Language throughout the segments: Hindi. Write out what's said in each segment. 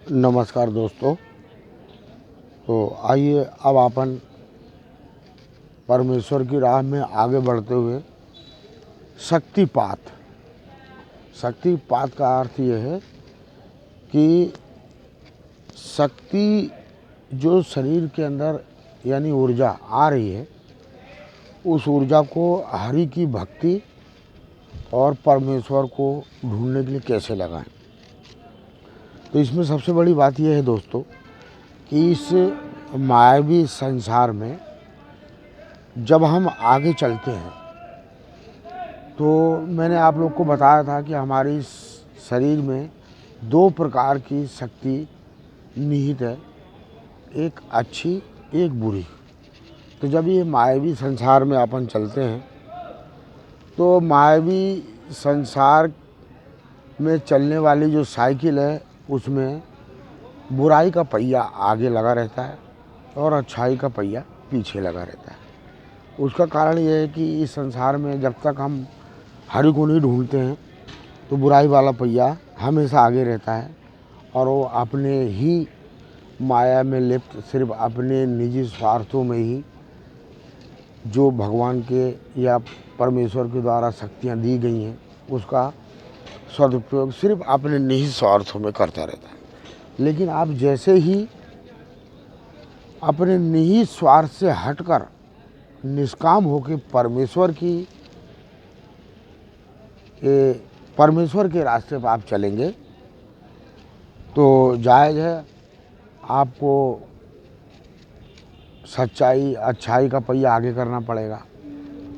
नमस्कार दोस्तों। तो आइए अब अपन परमेश्वर की राह में आगे बढ़ते हुए शक्तिपात शक्तिपात का अर्थ ये है कि शक्ति जो शरीर के अंदर यानी ऊर्जा आ रही है, उस ऊर्जा को हरि की भक्ति और परमेश्वर को ढूंढने के लिए कैसे लगाएं। तो इसमें सबसे बड़ी बात यह है दोस्तों कि इस मायावी संसार में जब हम आगे चलते हैं तो मैंने आप लोग को बताया था कि हमारी शरीर में दो प्रकार की शक्ति निहित है, एक अच्छी एक बुरी। तो जब ये मायावी संसार में अपन चलते हैं तो मायावी संसार में चलने वाली जो साइकिल है उसमें बुराई का पहिया आगे लगा रहता है और अच्छाई का पहिया पीछे लगा रहता है। उसका कारण यह है कि इस संसार में जब तक हम हरि को नहीं ढूंढते हैं तो बुराई वाला पहिया हमेशा आगे रहता है और वो अपने ही माया में लिप्त सिर्फ अपने निजी स्वार्थों में ही जो भगवान के या परमेश्वर के द्वारा शक्तियाँ दी गई हैं उसका सदुपयोग सिर्फ अपने निजी स्वार्थों में करता रहता है। लेकिन आप जैसे ही अपने निजी स्वार्थ से हटकर निष्काम होकर परमेश्वर के रास्ते पर आप चलेंगे तो जायज़ है आपको सच्चाई अच्छाई का पहिया आगे करना पड़ेगा।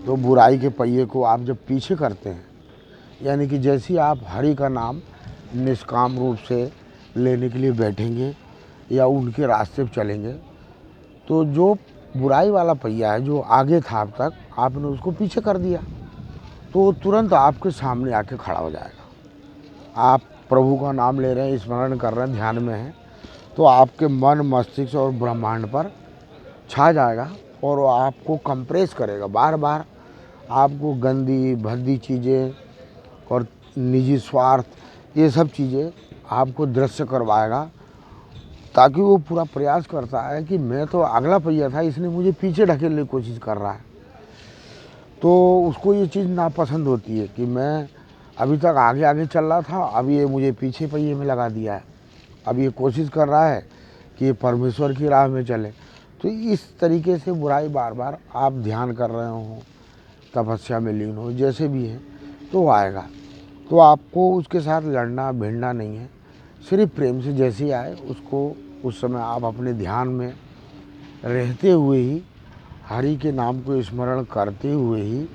तो बुराई के पहिए को आप जब पीछे करते हैं, यानी कि जैसे ही आप हरि का नाम निष्काम रूप से लेने के लिए बैठेंगे या उनके रास्ते पर चलेंगे तो जो बुराई वाला पहिया है जो आगे था अब तक, आपने उसको पीछे कर दिया तो तुरंत आपके सामने आके खड़ा हो जाएगा। आप प्रभु का नाम ले रहे हैं, स्मरण कर रहे हैं, ध्यान में हैं, तो आपके मन मस्तिष्क और ब्रह्मांड पर छा जाएगा और वो आपको कंप्रेस करेगा। बार बार आपको गंदी भद्दी चीज़ें और निजी स्वार्थ ये सब चीज़ें आपको दृश्य करवाएगा, ताकि वो पूरा प्रयास करता है कि मैं तो अगला पहिया था, इसने मुझे पीछे ढकेलने की कोशिश कर रहा है। तो उसको ये चीज़ नापसंद होती है कि मैं अभी तक आगे आगे चल रहा था, अब ये मुझे पीछे पहिए में लगा दिया है। अब ये कोशिश कर रहा है कि ये परमेश्वर की राह में चले। तो इस तरीके से बुराई बार बार आप ध्यान कर रहे हो, तपस्या में लीन हो, जैसे भी है तो आएगा। तो आपको उसके साथ लड़ना भिड़ना नहीं है, सिर्फ प्रेम से जैसे ही आए उसको उस समय आप अपने ध्यान में रहते हुए ही हरि के नाम को स्मरण करते हुए ही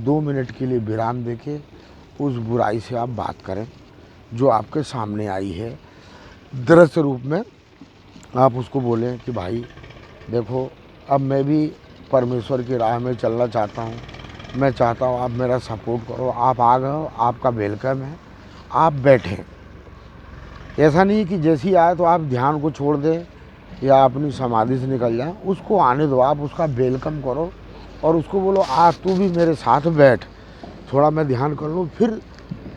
2 मिनट के लिए विराम देके उस बुराई से आप बात करें जो आपके सामने आई है। दृश्य रूप में आप उसको बोलें कि भाई देखो, अब मैं भी परमेश्वर की राह में चलना चाहता हूँ, मैं चाहता हूँ आप मेरा सपोर्ट करो, आप आ गए हो, आपका वेलकम है, आप बैठें। ऐसा नहीं कि जैसे ही आए तो आप ध्यान को छोड़ दें या अपनी समाधि से निकल जाएं, उसको आने दो, आप उसका वेलकम करो और उसको बोलो आज तू भी मेरे साथ बैठ, थोड़ा मैं ध्यान कर लूँ, फिर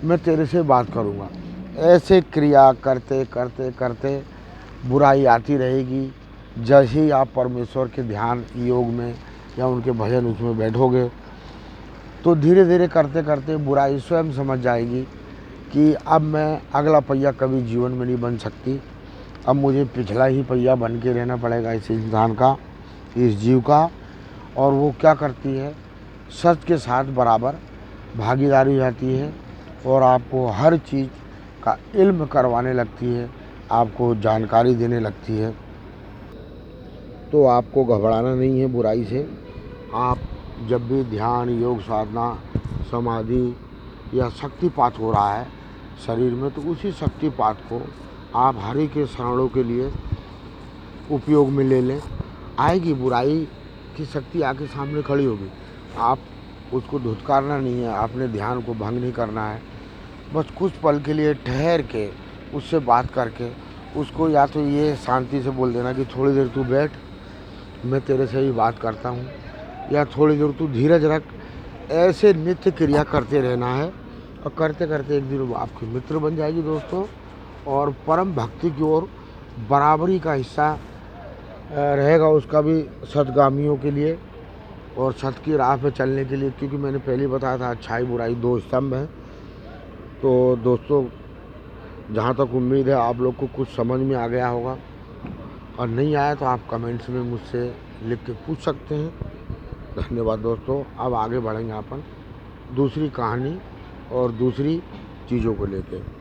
मैं तेरे से बात करूँगा। ऐसे क्रिया करते करते करते बुराई आती रहेगी। जैसे ही आप परमेश्वर के ध्यान योग में या उनके भजन उसमें बैठोगे तो धीरे धीरे करते करते बुराई स्वयं समझ जाएगी कि अब मैं अगला पहिया कभी जीवन में नहीं बन सकती, अब मुझे पिछला ही पहिया बन के रहना पड़ेगा इस इंसान का, इस जीव का। और वो क्या करती है, सच के साथ बराबर भागीदारी हो जाती है और आपको हर चीज़ का इल्म करवाने लगती है, आपको जानकारी देने लगती है। तो आपको घबराना नहीं है बुराई से। आप जब भी ध्यान योग साधना समाधि या शक्तिपात हो रहा है शरीर में, तो उसी शक्तिपात को आप हरि के शरणों के लिए उपयोग में ले लें। आएगी बुराई की शक्ति आके सामने खड़ी होगी, आप उसको धुतकारना नहीं है, आपने ध्यान को भंग नहीं करना है। बस कुछ पल के लिए ठहर के उससे बात करके उसको या तो ये शांति से बोल देना कि थोड़ी देर तू बैठ, मैं तेरे से ही बात करता हूँ, या थोड़ी देर तू धीरज रख। ऐसे नित्य क्रिया करते रहना है और करते करते एक दिन वो आपकी मित्र बन जाएगी दोस्तों। और परम भक्ति की ओर बराबरी का हिस्सा रहेगा उसका भी सद्गामियों के लिए और सत की राह पे चलने के लिए, क्योंकि मैंने पहले ही बताया था अच्छाई बुराई दो स्तंभ हैं। तो दोस्तों, जहाँ तक उम्मीद है आप लोग को कुछ समझ में आ गया होगा, और नहीं आया तो आप कमेंट्स में मुझसे लिख के पूछ सकते हैं। धन्यवाद दोस्तों। अब आगे बढ़ेंगे अपन दूसरी कहानी और दूसरी चीज़ों को लेकर।